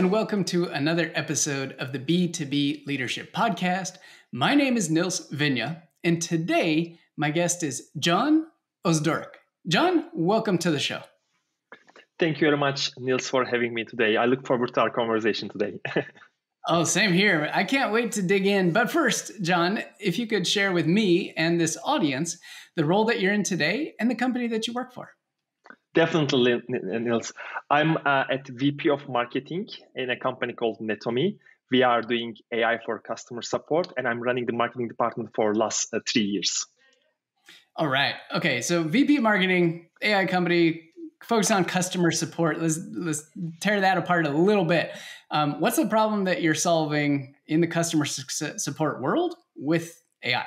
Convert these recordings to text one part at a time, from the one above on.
and welcome to another episode of the B2B Leadership Podcast. My name is Nils Vinje, and today my guest is Can Ozdoruk. Can, welcome to the show. Thank you very much, Nils, for having me today. I look forward to our conversation today. Oh, same here. I can't wait to dig in. But first, Can, if you could share with me and this audience the role that you're in today and the company that you work for. Definitely, Nils. I'm at VP of Marketing in a company called Netomi. We are doing AI for customer support, and I'm running the marketing department for last 3 years. All right. Okay. So VP Marketing, AI company, focus on customer support. Let's tear that apart a little bit. What's the problem that you're solving in the customer support world with AI?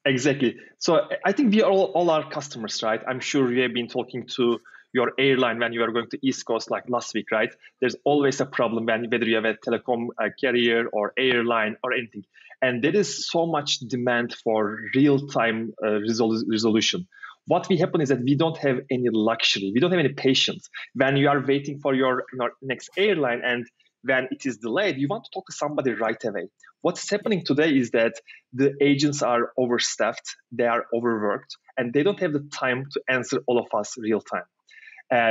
Exactly. So I think we all are customers, right? I'm sure you have been talking to your airline when you are going to East Coast like last week, right? There's always a problem whether you have a telecom carrier or airline or anything. And there is so much demand for real-time resolution. What will happen is that we don't have any luxury. We don't have any patience. When you are waiting for your next airline and when it is delayed, you want to talk to somebody right away. What's happening today is that the agents are overstaffed, they are overworked, and they don't have the time to answer all of us real time.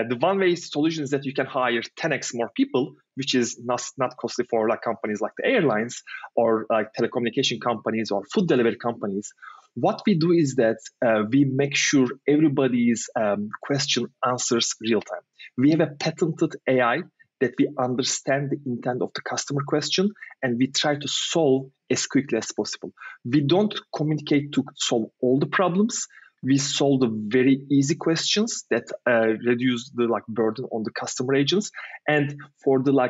The one-way solution is that you can hire 10x more people, which is not costly for like companies like the airlines or like telecommunication companies or food delivery companies. What we do is that we make sure everybody's question answers real time. We have a patented AI that we understand the intent of the customer question and we try to solve as quickly as possible. We don't communicate to solve all the problems. We solve the very easy questions that reduce the burden on the customer agents. And for the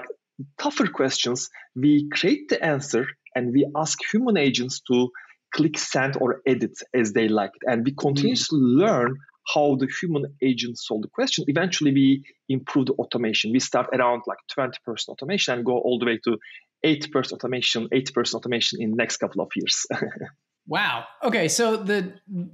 tougher questions, we create the answer and we ask human agents to click send or edit as they like it. And we continuously learn how the human agents solve the question. Eventually, we improve the automation. We start around 20% automation and go all the way to 80% automation in the next couple of years. Wow. Okay. So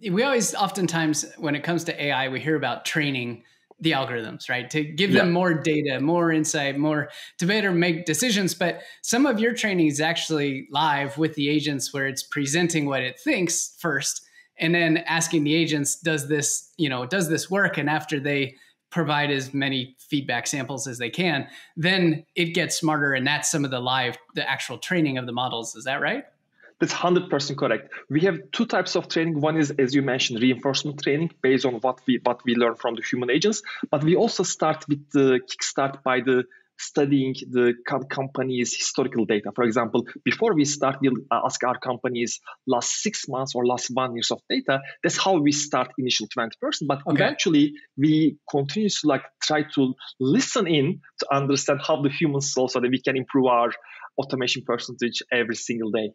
we always oftentimes, when it comes to AI, we hear about training the algorithms, right? To give them more data, more insight, more to better make decisions. But some of your training is actually live with the agents where it's presenting what it thinks first and then asking the agents, does this work? And after they provide as many feedback samples as they can, then it gets smarter. And that's some of the actual training of the models. Is that right? That's 100% correct. We have two types of training. One is, as you mentioned, reinforcement training based on what we learn from the human agents. But we also start with the kickstart by studying the company's historical data. For example, before we start, we'll ask our company's last 6 months or last 1 year of data. That's how we start initial 20%. But eventually, we continue to try to listen in to understand how the humans solve so that we can improve our automation percentage every single day.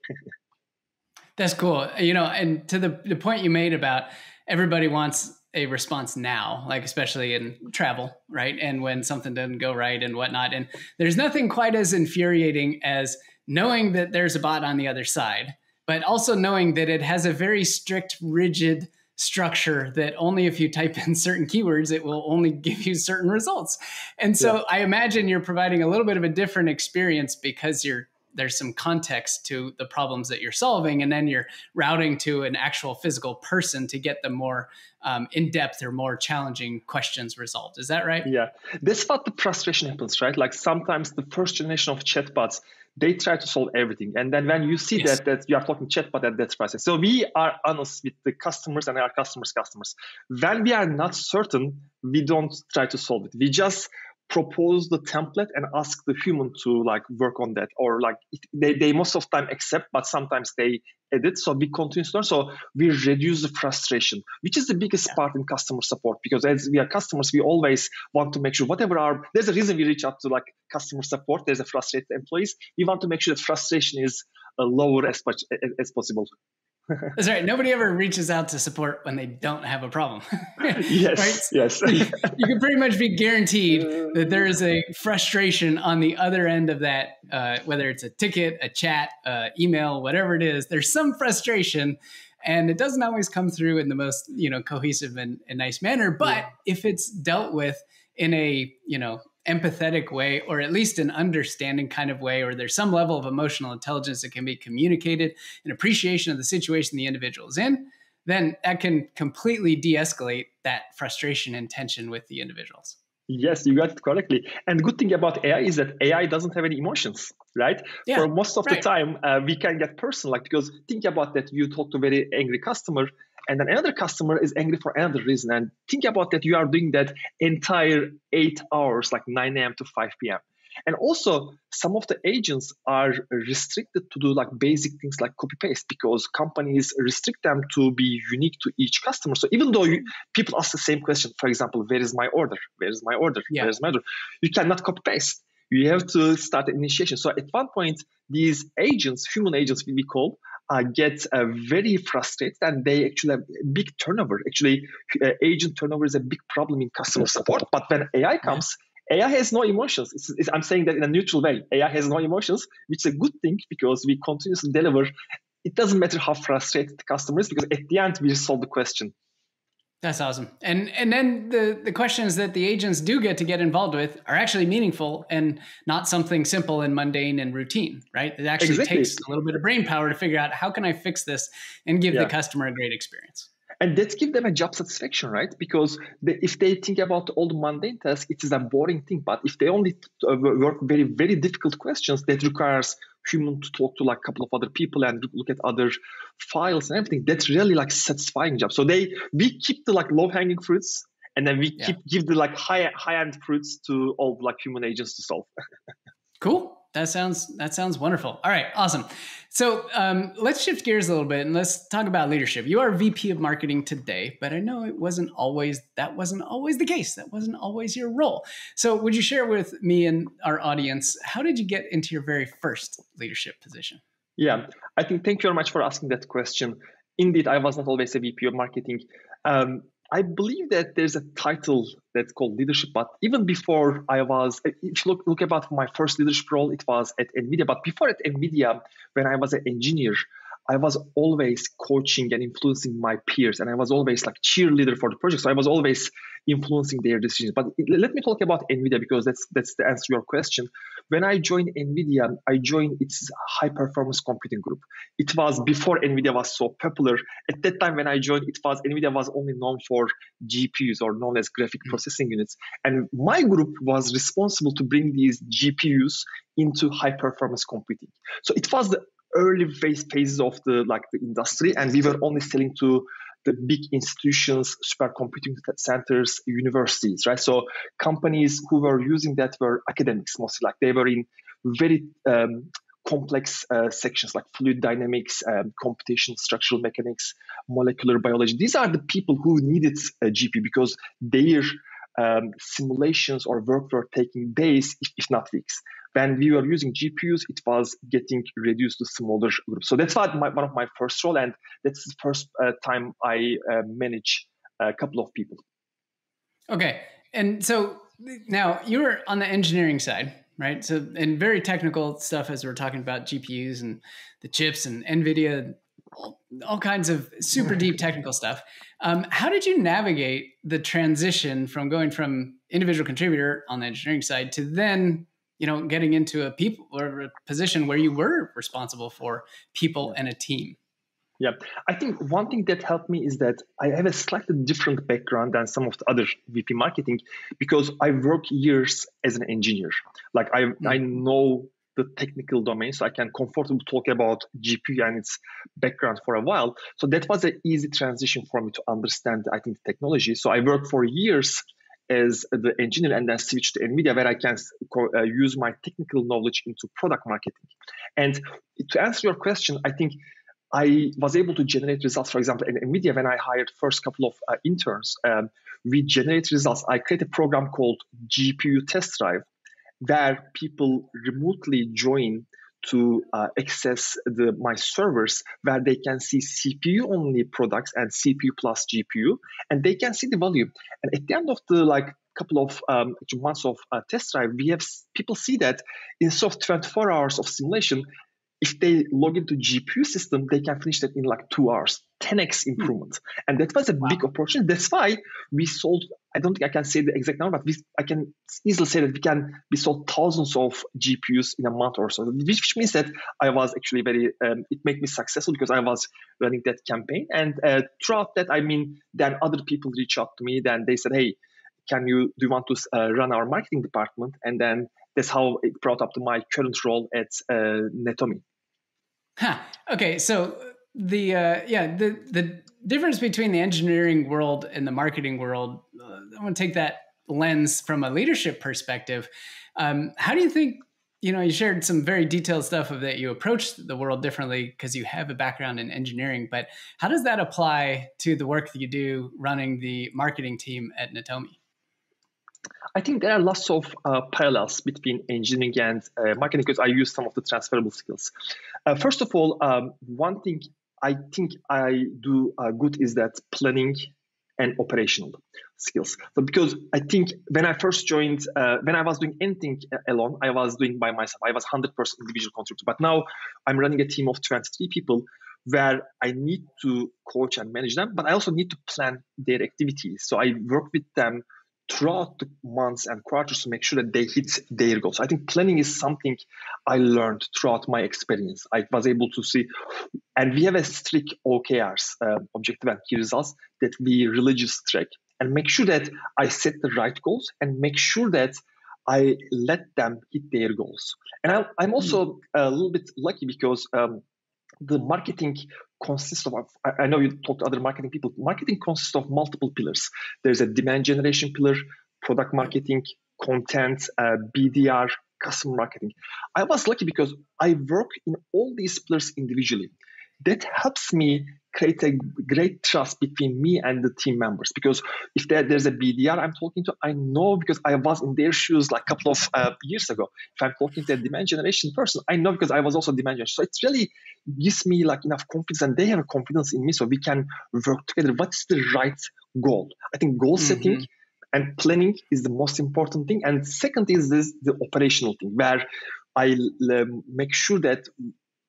That's cool. And to the point you made about everybody wants a response now, especially in travel, right? And when something doesn't go right and whatnot. And there's nothing quite as infuriating as knowing that there's a bot on the other side, but also knowing that it has a very strict, rigid structure that only if you type in certain keywords, it will only give you certain results. And so I imagine you're providing a little bit of a different experience because there's some context to the problems that you're solving, and then you're routing to an actual physical person to get the more in-depth or more challenging questions resolved. Is that right? Yeah, that's what the frustration happens, right? Sometimes the first generation of chatbots, they try to solve everything. And then when you see that you are talking chatbot, that's process. So we are honest with the customers and our customers. When we are not certain, we don't try to solve it. We just propose the template and ask the human to work on that, or they most of the time accept, but sometimes they edit. So we continue to learn. So we reduce the frustration, which is the biggest part in customer support, because as we are customers, we always want to make sure there's a reason we reach out to customer support. There's a frustrated employees. We want to make sure that frustration is lower as much as possible. That's right. Nobody ever reaches out to support when they don't have a problem. Yes, right? Yes. You can pretty much be guaranteed that there is a frustration on the other end of that, whether it's a ticket, a chat, email, whatever it is. There's some frustration, and it doesn't always come through in the most cohesive and nice manner. But if it's dealt with in a empathetic way, or at least an understanding kind of way, or there's some level of emotional intelligence that can be communicated, an appreciation of the situation the individual is in, then that can completely de-escalate that frustration and tension with the individuals. Yes, you got it correctly. And the good thing about AI is that AI doesn't have any emotions, right? Yeah, for most of right. the time, we can get personal, like, because think about that you talk to a very angry customer, and then another customer is angry for another reason. And think about that you are doing that entire 8 hours, like 9 a.m. to 5 p.m. And also, some of the agents are restricted to do like basic things like copy paste, because companies restrict them to be unique to each customer. So even though people ask the same question, for example, where is my order? Where is my order? Yeah. Where is my order? You cannot copy paste. You have to start an initiation. So at one point, these agents, human agents, we call, get very frustrated, and they actually have big turnover. Actually, agent turnover is a big problem in customer support. But when AI comes, AI has no emotions. I'm saying that in a neutral way. AI has no emotions, which is a good thing, because we continuously deliver. It doesn't matter how frustrated the customer is, because at the end, we solve the question. That's awesome. And then the questions that the agents do get involved with are actually meaningful and not something simple and mundane and routine, right? It actually takes a little bit of brain power to figure out, how can I fix this and give the customer a great experience? And that gives them a job satisfaction, right? Because if they think about all the mundane tasks, it is a boring thing. But if they only work very, very difficult questions that requires human to talk to like a couple of other people and look at other files and everything, that's really like satisfying job. So we keep the like low hanging fruits, and then we give the like high end fruits to all like human agents to solve. Cool. That sounds wonderful. All right, awesome. So let's shift gears a little bit and let's talk about leadership. You are VP of marketing today, but I know that wasn't always the case. That wasn't always your role. So would you share with me and our audience, how did you get into your very first leadership position? Yeah, I think thank you very much for asking that question. Indeed, I was not always a VP of marketing. I believe that there's a title that's called leadership, but even before I was, if you look about my first leadership role, it was at NVIDIA. But before at NVIDIA, when I was an engineer, I was always coaching and influencing my peers, and I was always like cheerleader for the project. So I was always influencing their decisions. But let me talk about NVIDIA, because that's the answer to your question. When I joined NVIDIA, I joined its high performance computing group. It was before NVIDIA was so popular. At that time when I joined, NVIDIA was only known for GPUs, or known as graphic processing units. And my group was responsible to bring these GPUs into high performance computing. So it was the early phases of the industry, and we were only selling to the big institutions, supercomputing centers, universities, right? So companies who were using that were academics mostly. Like they were in very complex sections like fluid dynamics, computation, structural mechanics, molecular biology. These are the people who needed a GPU, because their simulations or work were taking days, if not weeks. When we were using GPUs, it was getting reduced to smaller groups. So that's one of my first role, and that's the first time I manage a couple of people. Okay, and so now you're on the engineering side, right? So, and very technical stuff, as we're talking about GPUs and the chips and NVIDIA, all kinds of super deep technical stuff. How did you navigate the transition from going from individual contributor on the engineering side to then, getting into a position where you were responsible for people and a team? Yeah, I think one thing that helped me is that I have a slightly different background than some of the other VP marketing, because I worked years as an engineer. Like I know the technical domain, so I can comfortably talk about GPU and its background for a while. So that was an easy transition for me to understand, I think, the technology. So I worked for years as the engineer, and then switched to NVIDIA, where I can use my technical knowledge into product marketing. And to answer your question, I think I was able to generate results. For example, in NVIDIA, when I hired first couple of interns, we generate results. I created a program called GPU Test Drive, where people remotely join to access my servers, where they can see CPU-only products and CPU plus GPU, and they can see the value. And at the end of the couple of months of test drive, we have people see that instead of 24 hours of simulation, if they log into GPU system, they can finish that in 2 hours, 10x improvement. And that was a big opportunity. That's why we sold I don't think I can say the exact number, but I can easily say that we sold thousands of GPUs in a month or so, which means that I was actually it made me successful because I was running that campaign. And throughout that, then other people reach out to me. Then they said, hey, do you want to run our marketing department? And then that's how it brought up to my current role at Netomi. Huh. Okay, so the difference between the engineering world and the marketing world, I want to take that lens from a leadership perspective. How do you think, you shared some very detailed stuff of that you approached the world differently because you have a background in engineering, but how does that apply to the work that you do running the marketing team at Netomi? I think there are lots of parallels between engineering and marketing because I use some of the transferable skills. First of all, one thing I think I do good is that planning and operational skills. So because I think when I first joined, when I was doing anything alone, I was doing by myself. I was 100% individual contributor. But now I'm running a team of 23 people where I need to coach and manage them, but I also need to plan their activities. So I work with them throughout the months and quarters to make sure that they hit their goals. I think planning is something I learned throughout my experience. I was able to see, and we have a strict OKRs, objective and key results, that we religiously track and make sure that I set the right goals and make sure that I let them hit their goals. And I'm also a little bit lucky because the marketing consists of, I know you talk to other marketing people, marketing consists of multiple pillars. There's a demand generation pillar, product marketing, content, BDR, customer marketing. I was lucky because I work in all these pillars individually. That helps me create a great trust between me and the team members. Because if there's a BDR I'm talking to, I know because I was in their shoes like a couple of years ago. If I'm talking to a demand generation person, I know because I was also demand generation. So it really gives me like enough confidence and they have a confidence in me so we can work together. What's the right goal? I think goal setting and planning is the most important thing. And second is the operational thing where I make sure that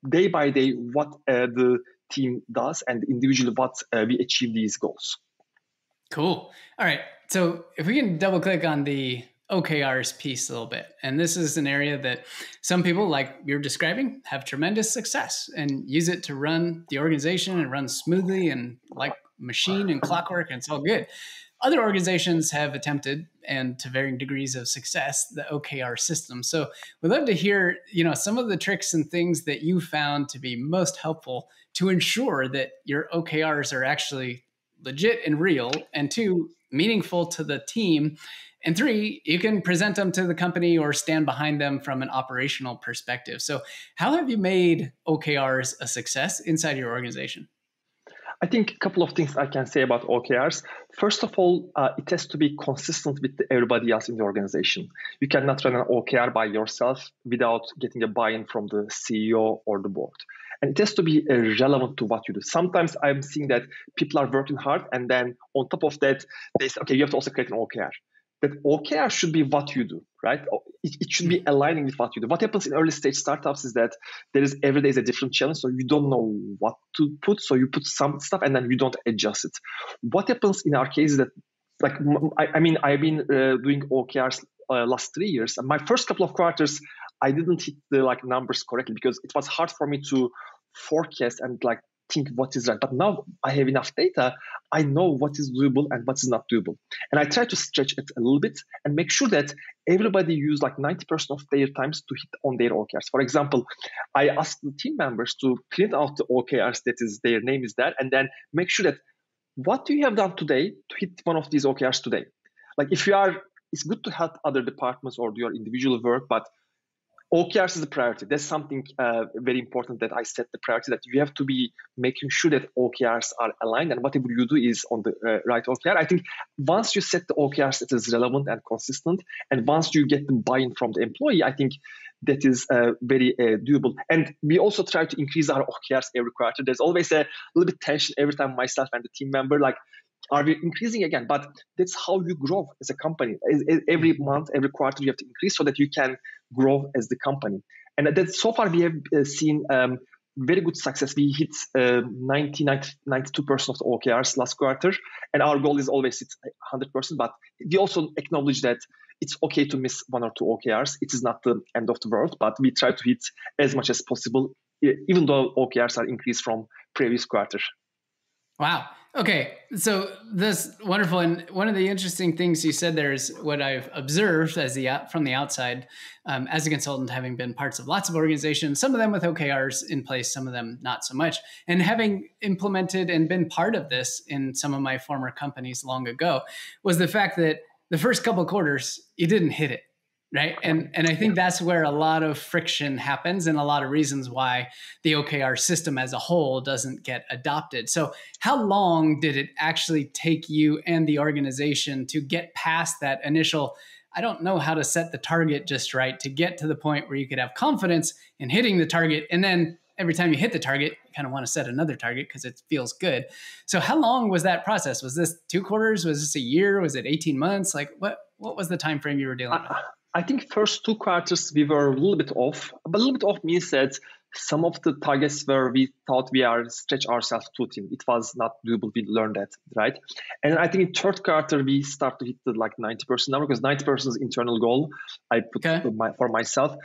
day by day what the team does and individually what we achieve these goals. Cool. All right. So if we can double click on the OKRs piece a little bit, and this is an area that some people, like you're describing, have tremendous success and use it to run the organization and run smoothly and like machine and clockwork, and it's all good. Other organizations have attempted, and to varying degrees of success, the OKR system. So we'd love to hear, some of the tricks and things that you found to be most helpful to ensure that your OKRs are actually legit and real, and 2, meaningful to the team, and 3, you can present them to the company or stand behind them from an operational perspective. So how have you made OKRs a success inside your organization? I think a couple of things I can say about OKRs. First of all, it has to be consistent with everybody else in the organization. You cannot run an OKR by yourself without getting a buy-in from the CEO or the board. And it has to be relevant to what you do. Sometimes I'm seeing that people are working hard and then on top of that, they say, okay, you have to also create an OKR. That OKR should be what you do, right? It should be aligning with what you do. What happens in early stage startups is that every day is a different challenge, so you don't know what to put, so you put some stuff and then you don't adjust it. What happens in our case is that, I've been doing OKRs last 3 years, and my first couple of quarters, I didn't hit the numbers correctly because it was hard for me to forecast and think what is right. But now I have enough data, I know what is doable and what is not doable. And I try to stretch it a little bit and make sure that everybody use 90% of their times to hit on their OKRs. For example, I ask the team members to print out the OKRs, that is their name is there, and then make sure that what do you have done today to hit one of these OKRs today? It's good to help other departments or do your individual work, but OKRs is a priority. That's something very important that I set the priority, that you have to be making sure that OKRs are aligned and whatever you do is on the right OKR. I think once you set the OKRs, it is relevant and consistent. And once you get the buy-in from the employee, I think that is very doable. And we also try to increase our OKRs every quarter. There's always a little bit tension every time myself and the team member, are we increasing again? But that's how you grow as a company. Every month, every quarter, you have to increase so that you can grow as the company. And that so far we have seen very good success. We hit 92% of the OKRs last quarter, and our goal is always hit 100%. But we also acknowledge that it's okay to miss one or two OKRs. It is not the end of the world, but we try to hit as much as possible, even though OKRs are increased from previous quarter. Wow. Okay. So that's wonderful. And one of the interesting things you said there is what I've observed as from the outside, as a consultant, having been parts of lots of organizations, some of them with OKRs in place, some of them not so much, and having implemented and been part of this in some of my former companies long ago, was the fact that the first couple of quarters, you didn't hit it. Right. And I think that's where a lot of friction happens and a lot of reasons why the OKR system as a whole doesn't get adopted. So how long did it actually take you and the organization to get past that initial, I don't know how to set the target just right, to get to the point where you could have confidence in hitting the target? And then every time you hit the target, you kind of want to set another target because it feels good. So how long was that process? Was this 2 quarters? Was this a year? Was it 18 months? Like what was the time frame you were dealing with? I think first 2 quarters we were a little bit off, but a little bit off means that some of the targets where we thought we are stretch ourselves too thin. It was not doable. We learned that, right? And I think in 3rd quarter we start to hit the 90% number, because 90% is internal goal I put for myself.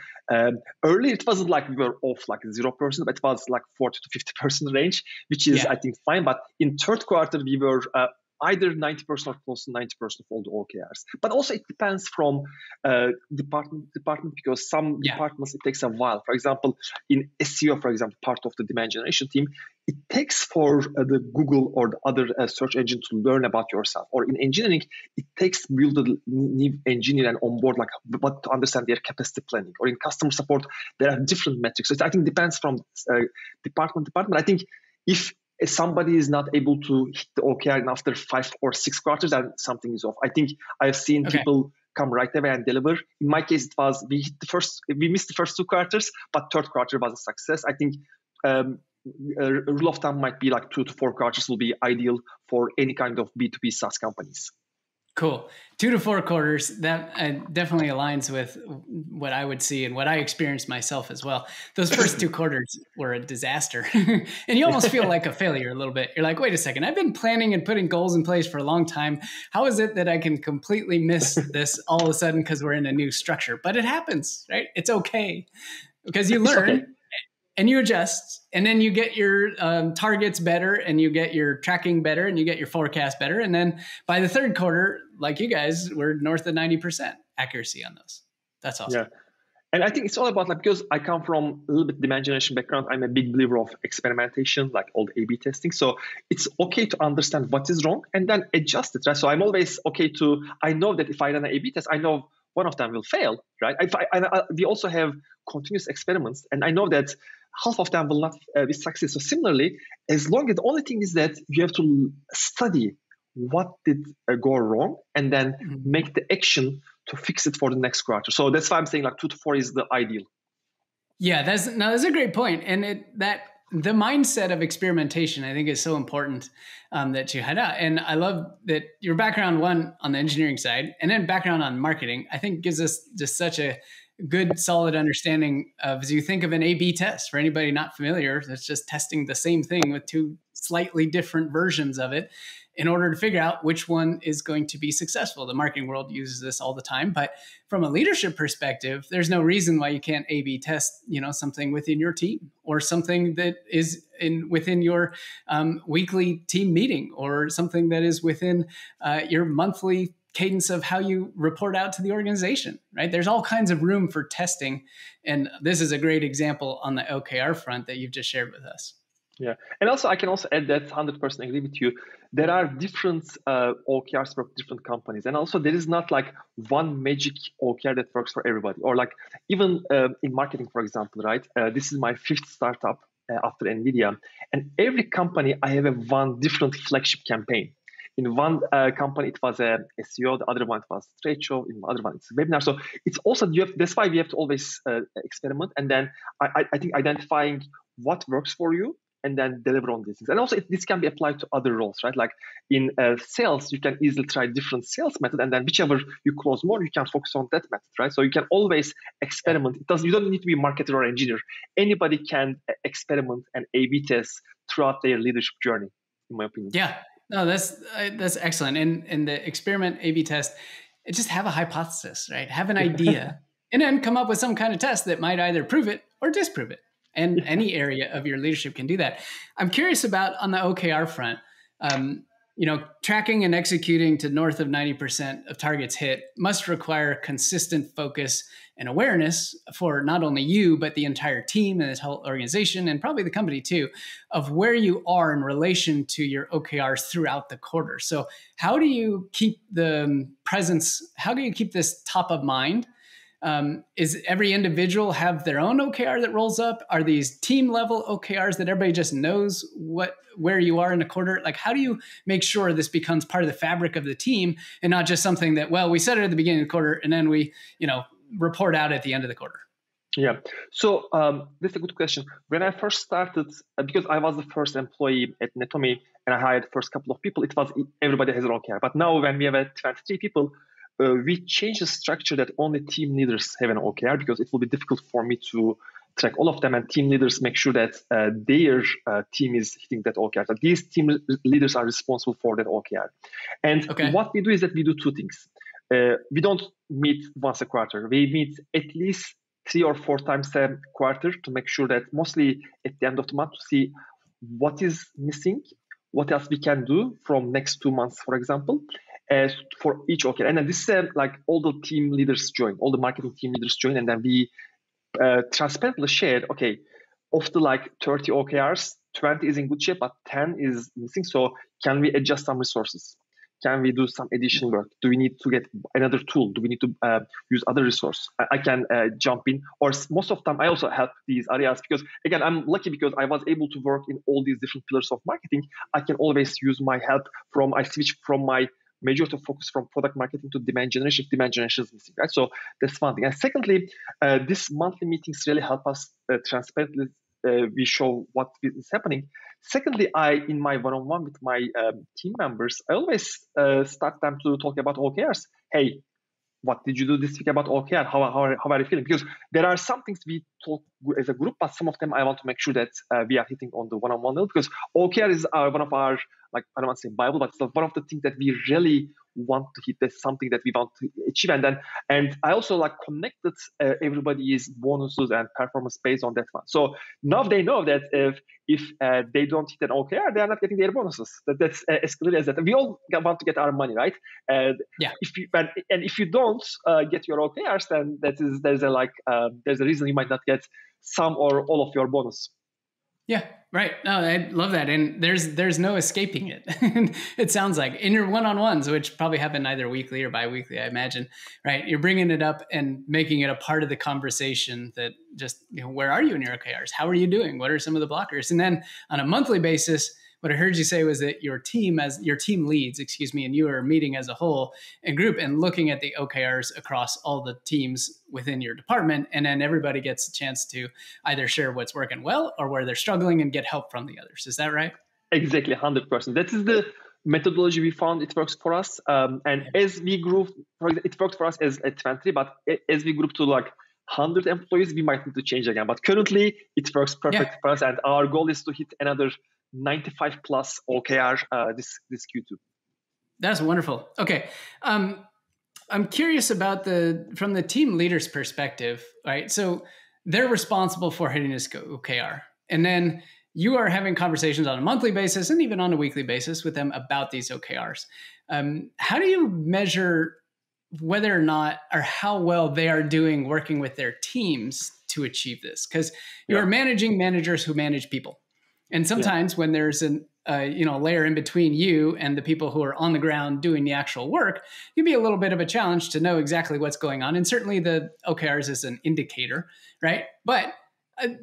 Early it wasn't like we were off 0%, but it was 40 to 50% range, which is I think fine. But in 3rd quarter we were either 90% or close to 90% of all the OKRs. But also it depends from department, because some departments, it takes a while. For example, in SEO, for example, part of the demand generation team, it takes for the Google or the other search engine to learn about yourself. Or in engineering, it takes build a new engineer and onboard, what to understand their capacity planning. Or in customer support, there are different metrics. So I think it depends from department. I think if somebody is not able to hit the OKR after 5 or 6 quarters, then something is off. I think I've seen people come right away and deliver. In my case, it was we missed the first 2 quarters, but 3rd quarter was a success. I think a rule of thumb might be 2 to 4 quarters will be ideal for any kind of B2B SaaS companies. Cool. 2 to 4 quarters. That definitely aligns with what I would see and what I experienced myself as well. Those first 2 quarters were a disaster. And you almost feel like a failure a little bit. You're like, wait a second, I've been planning and putting goals in place for a long time. How is it that I can completely miss this all of a sudden because we're in a new structure? But it happens, right? It's okay because you learn. And you adjust, and then you get your targets better, and you get your tracking better, and you get your forecast better. And then by the 3rd quarter, like you guys, we're north of 90% accuracy on those. That's awesome. Yeah. And I think it's all about, because I come from a little bit demand generation background, I'm a big believer of experimentation, all the A/B testing. So it's okay to understand what is wrong and then adjust it, right? So I'm always okay I know that if I run an A/B test, I know one of them will fail, right? We also have continuous experiments, and I know that half of them will not be successful. So similarly, as long as the only thing is that you have to study what did go wrong and then make the action to fix it for the next quarter. So that's why I'm saying 2 to 4 is the ideal. Yeah, that's a great point. And the mindset of experimentation, I think, is so important that you had out. And I love that your background, one on the engineering side, and then background on marketing, I think gives us just such a good, solid understanding of, as you think of an A/B test, for anybody not familiar, that's just testing the same thing with 2 slightly different versions of it in order to figure out which one is going to be successful. The marketing world uses this all the time, but from a leadership perspective, there's no reason why you can't A/B test, something within your team or something that is within your weekly team meeting or something that is within your monthly cadence of how you report out to the organization, right? There's all kinds of room for testing. And this is a great example on the OKR front that you've just shared with us. Yeah. And also, I can also add that 100% agree with you. There are different OKRs for different companies. And also, there is not one magic OKR that works for everybody. Or even in marketing, for example, right? This is my 5th startup after NVIDIA. And every company, I have one different flagship campaign. In one company, it was a SEO. The other one, it was trade show. In the other one, it's a webinar. So it's also, that's why we have to always experiment. And then I think identifying what works for you and then deliver on these things. And also this can be applied to other roles, right? Like in sales, you can easily try different sales method, and then whichever you close more, you can focus on that method, right? So you can always experiment. You don't need to be a marketer or engineer. Anybody can experiment and A/B test throughout their leadership journey, in my opinion. Yeah, no, that's excellent. And the experiment A/B test, just have a hypothesis, right? Have an idea, and then come up with some kind of test that might either prove it or disprove it. And any area of your leadership can do that. I'm curious about on the OKR front. Tracking and executing to north of 90% of targets hit must require consistent focus and awareness for not only you, but the entire team and this whole organization, and probably the company too, of where you are in relation to your OKRs throughout the quarter. So how do you keep the presence? How do you keep this top of mind? Is every individual have their own OKR that rolls up? Are these team level OKRs that everybody just knows where you are in a quarter? Like, how do you make sure this becomes part of the fabric of the team and not just something that, well, we set it at the beginning of the quarter and then we, report out at the end of the quarter? Yeah. So that's a good question. When I first started, because I was the first employee at Netomi and I hired the first couple of people, it was everybody has an OKR. But now when we have 23 people, we changed the structure that only team leaders have an OKR, because it will be difficult for me to track all of them, and team leaders make sure that their team is hitting that OKR. So these team leaders are responsible for that OKR. And what we do is that we do two things. We don't meet once a quarter. We meet at least 3 or 4 times a quarter to make sure that, mostly at the end of the month, to see what is missing, what else we can do from next 2 months, for example, for each OKR. And then this is like all the team leaders join, all the marketing team leaders join, and then we transparently share, okay, of the 30 OKRs, 20 is in good shape, but 10 is missing. So can we adjust some resources? Can we do some additional work? Do we need to get another tool? Do we need to use other resource? I can jump in, or most of the time I also help these areas, because again, I'm lucky because I was able to work in all these different pillars of marketing. I can always use my help I switch from my major to focus from product marketing to demand generation. Demand generation is missing, right? So that's one thing. And secondly, these monthly meetings really help us transparently. We show what is happening. Secondly, in my one-on-one with my team members, I always start them to talk about OKRs. Hey, what did you do this week about OKR? How are you feeling? Because there are some things we talk as a group, but some of them I want to make sure that we are hitting on the one-on-one level, because OKR is one of our, I don't want to say Bible, but it's one of the things that we really want to hit. That's something that we want to achieve. And I also connected everybody's bonuses and performance based on that one. So now they know that if they don't hit an OKR, they are not getting their bonuses. That's as clear as that. We all want to get our money, right? If you don't get your OKRs, then there's a reason you might not get some or all of your bonus. Yeah, right. No, I love that. And there's no escaping it. It sounds like in your one-on-ones, which probably happen either weekly or bi-weekly, I imagine, right? You're bringing it up and making it a part of the conversation that just, where are you in your OKRs? How are you doing? What are some of the blockers? And then on a monthly basis, what I heard you say was that your team leads, and you are meeting as a whole and group and looking at the OKRs across all the teams within your department. And then everybody gets a chance to either share what's working well or where they're struggling and get help from the others. Is that right? Exactly, 100%. That is the methodology we found. It works for us. And as we grew, it worked for us as a 20, but as we grew to 100 employees, we might need to change again. But currently, it works perfect for us. And our goal is to hit another 95 plus OKR this Q2. That's wonderful. Okay. I'm curious about from the team leader's perspective, right? So they're responsible for hitting this OKR. And then you are having conversations on a monthly basis and even on a weekly basis with them about these OKRs. How do you measure whether or not, or how well they are doing working with their teams to achieve this? Because you're managing managers who manage people. And sometimes when there's a layer in between you and the people who are on the ground doing the actual work, it can be a little bit of a challenge to know exactly what's going on. And certainly the OKRs is an indicator, right? But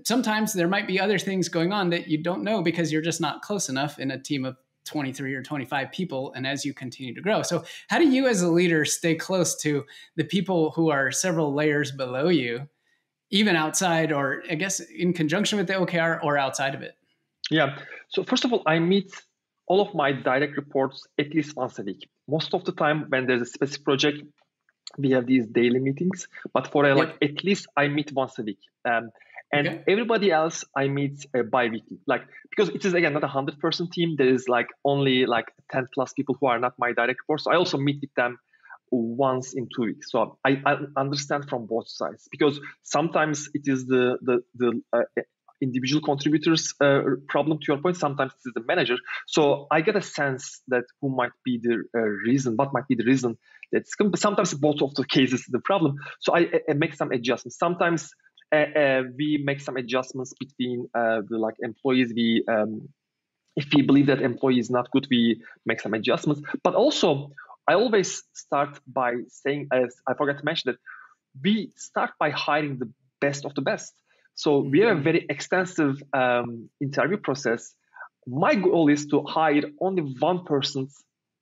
sometimes there might be other things going on that you don't know because you're just not close enough in a team of 23 or 25 people, and as you continue to grow. So how do you as a leader stay close to the people who are several layers below you, even outside, or I guess in conjunction with the OKR or outside of it? Yeah. So first of all, I meet all of my direct reports at least once a week. Most of the time, when there's a specific project, we have these daily meetings. But for like Yep. at least I meet once a week. And Okay. everybody else I meet bi-weekly. Like because it is again not 100% team. There is like only like 10 plus people who are not my direct reports. So I also meet with them once in 2 weeks. So I understand from both sides because sometimes it is the individual contributors problem to your point. Sometimes it is the manager. So I get a sense that who might be the reason, what might be the reason that's sometimes both of the cases the problem. So I make some adjustments. Sometimes we make some adjustments between the like employees. We if we believe that employee is not good, we make some adjustments. But also, I always start by saying, as I forgot to mention that we start by hiring the best of the best. So we have a Mm. very extensive interview process. My goal is to hire only one person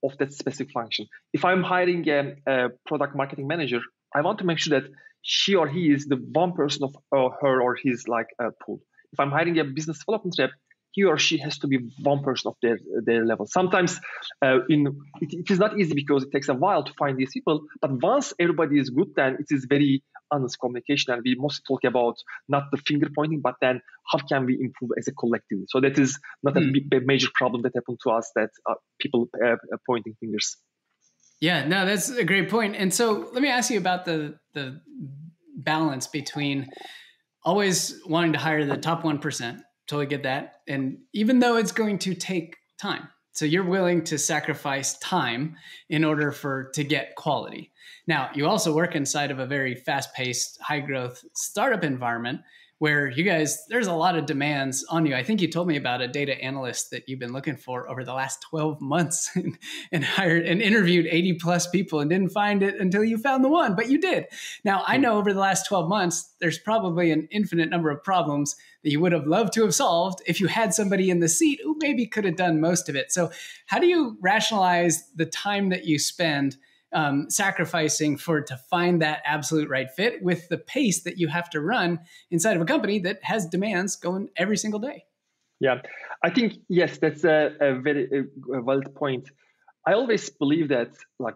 of that specific function. If I'm hiring a product marketing manager, I want to make sure that she or he is the one person of her or his like pool. If I'm hiring a business development rep, he or she has to be one person of their level. Sometimes it is not easy because it takes a while to find these people. But once everybody is good, then it is very honest communication, and we mostly talk about not the finger pointing, but then how can we improve as a collective. So that is not a Hmm. major problem that happened to us, that people pointing fingers. Yeah, no, that's a great point. And so let me ask you about the balance between always wanting to hire the top 1%. Totally get that. And even though it's going to take time, so you're willing to sacrifice time in order for to get quality. Now, you also work inside of a very fast-paced, high-growth startup environment where you guys there's a lot of demands on you. I think you told me about a data analyst that you've been looking for over the last 12 months and hired and interviewed 80 plus people and didn't find it until you found the one, but you did. Now, I know over the last 12 months, there's probably an infinite number of problems that you would have loved to have solved if you had somebody in the seat who maybe could have done most of it. So, how do you rationalize the time that you spend sacrificing for to find that absolute right fit with the pace that you have to run inside of a company that has demands going every single day? Yeah, I think yes, that's a very valid point. I always believe that like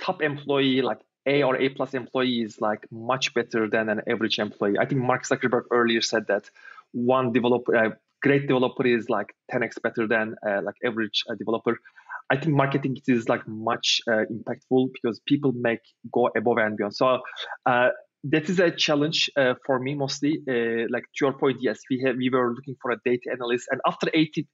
top employee, like A or A plus employee, is like much better than an average employee. I think Mark Zuckerberg earlier said that one developer, great developer, is like 10x better than like average developer. I think marketing is like much impactful because people make go above and beyond. So uh, that is a challenge for me mostly. Like to your point, yes, we were looking for a data analyst, and after 80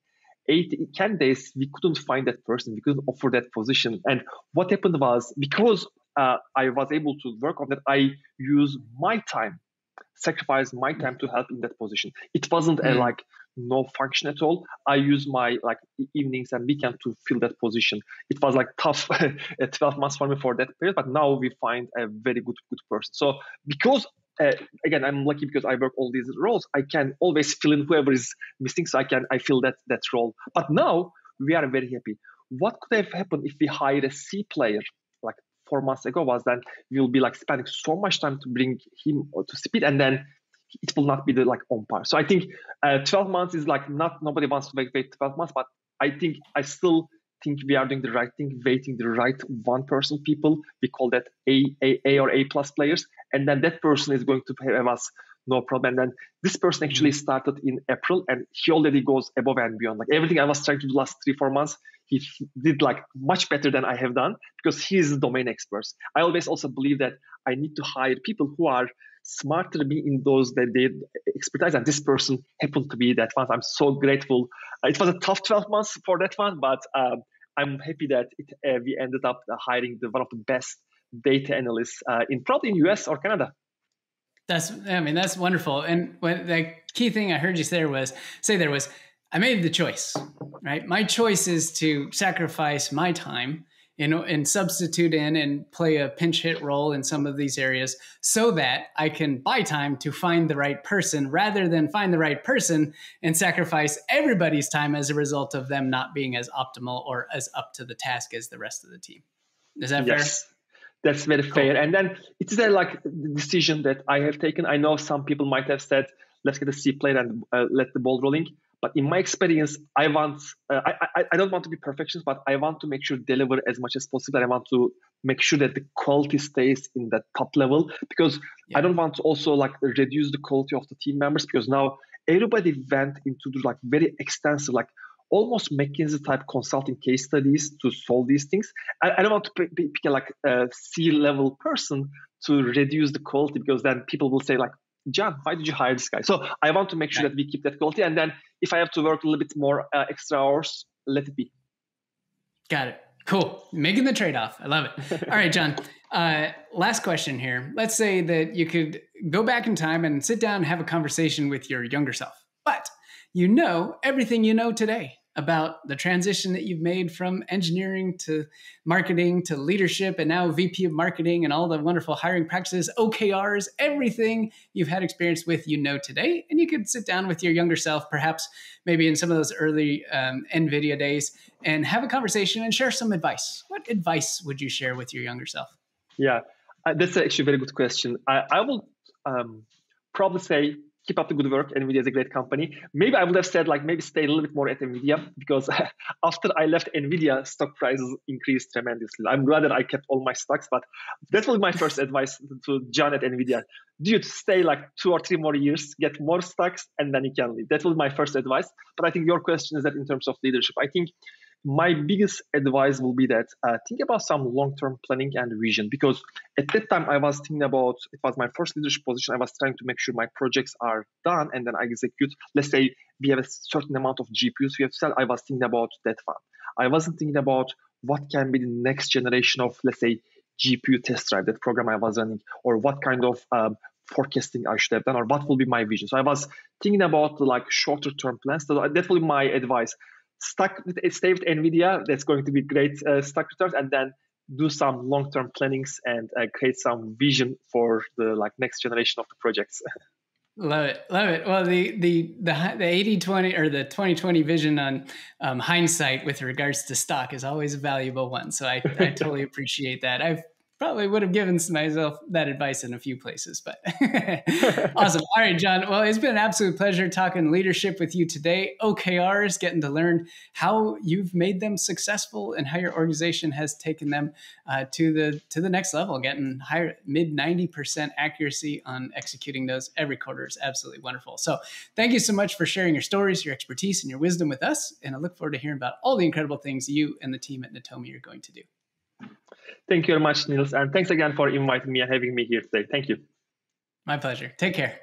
candidates, we couldn't find that person. We couldn't offer that position. And what happened was because I was able to work on that, I used my time, sacrifice my time to help in that position. It wasn't a Mm. like no function at all. I used my like evenings and weekend to fill that position. It was like tough 12 months for me for that period, but now we find a very good person. So because uh, again, I'm lucky because I work all these roles. I can always fill in whoever is missing, so I fill that role. But now we are very happy. What could have happened if we hired a C player like 4 months ago was then we'll be like spending so much time to bring him to speed, and then it will not be the like on par. So I think 12 months is like not nobody wants to wait 12 months, but I think I still think we are doing the right thing, waiting the right one person people. We call that A or A plus players, and then that person is going to have us no problem. And then this person actually Mm. started in April, and he already goes above and beyond. Like everything I was trying to do last 3 4 months, he did like much better than I have done because he is the domain expert. I always also believe that I need to hire people who are smarter than me in those that they expertise, and this person happened to be that one. I'm so grateful. It was a tough 12 months for that one, but I'm happy that we ended up hiring one of the best data analysts in probably in US or Canada. I mean, that's wonderful. And what the key thing I heard you say there was, I made the choice, right? My choice is to sacrifice my time and substitute in and play a pinch hit role in some of these areas so that I can buy time to find the right person rather than find the right person and sacrifice everybody's time as a result of them not being as optimal or as up to the task as the rest of the team. Is that fair? Yes, that's very fair. Cool. And then it is a like decision that I have taken. I know some people might have said, "Let's get a C player and let the ball rolling." But in my experience, I don't want to be perfectionist, but I want to make sure deliver as much as possible. I want to make sure that the quality stays in that top level, because I don't want to also like reduce the quality of the team members, because now everybody went into the like very extensive, like almost McKinsey type consulting case studies to solve these things. I don't want to pick a like a C-level person to reduce the quality, because then people will say like, John, why did you hire this guy? So I want to make sure that we keep that quality. And then if I have to work a little bit more extra hours, let it be. Got it. Cool. Making the trade-off. I love it. All right, John. Last question here. Let's say that you could go back in time and sit down and have a conversation with your younger self, but you know everything you know today about the transition that you've made from engineering to marketing to leadership, and now VP of marketing and all the wonderful hiring practices, OKRs, everything you've had experience with, you know, today. And you could sit down with your younger self, perhaps maybe in some of those early NVIDIA days, and have a conversation and share some advice. What advice would you share with your younger self? Yeah, that's actually a very good question. I will probably say, keep up the good work. NVIDIA is a great company. Maybe I would have said like maybe stay a little bit more at NVIDIA, because after I left NVIDIA, stock prices increased tremendously. I'm glad that I kept all my stocks, but that was my first advice to John at NVIDIA. Dude, stay like 2 or 3 more years, get more stocks, and then you can leave. That was my first advice. But I think your question is that in terms of leadership, I think my biggest advice will be that think about some long-term planning and vision, because at that time I was thinking about, it was my first leadership position. I was trying to make sure my projects are done and then I execute. Let's say we have a certain amount of GPUs we have to sell. I was thinking about that one. I wasn't thinking about what can be the next generation of, let's say, GPU test drive, that program I was running, or what kind of forecasting I should have done, or what will be my vision. So I was thinking about the like shorter term plans. So that will be my advice. Stay with NVIDIA. That's going to be great stock returns, and then do some long-term plannings and create some vision for the like next generation of the projects. Love it. Love it. Well, the 80-20 or the 20-20 vision on hindsight with regards to stock is always a valuable one. So I totally appreciate that. I've probably would have given myself that advice in a few places, but awesome. All right, John. Well, it's been an absolute pleasure talking leadership with you today. OKRs, getting to learn how you've made them successful and how your organization has taken them to the next level, getting higher, mid 90% accuracy on executing those every quarter is absolutely wonderful. So thank you so much for sharing your stories, your expertise, and your wisdom with us. And I look forward to hearing about all the incredible things you and the team at Netomi are going to do. Thank you very much, Nils. And thanks again for inviting me and having me here today. Thank you. My pleasure. Take care.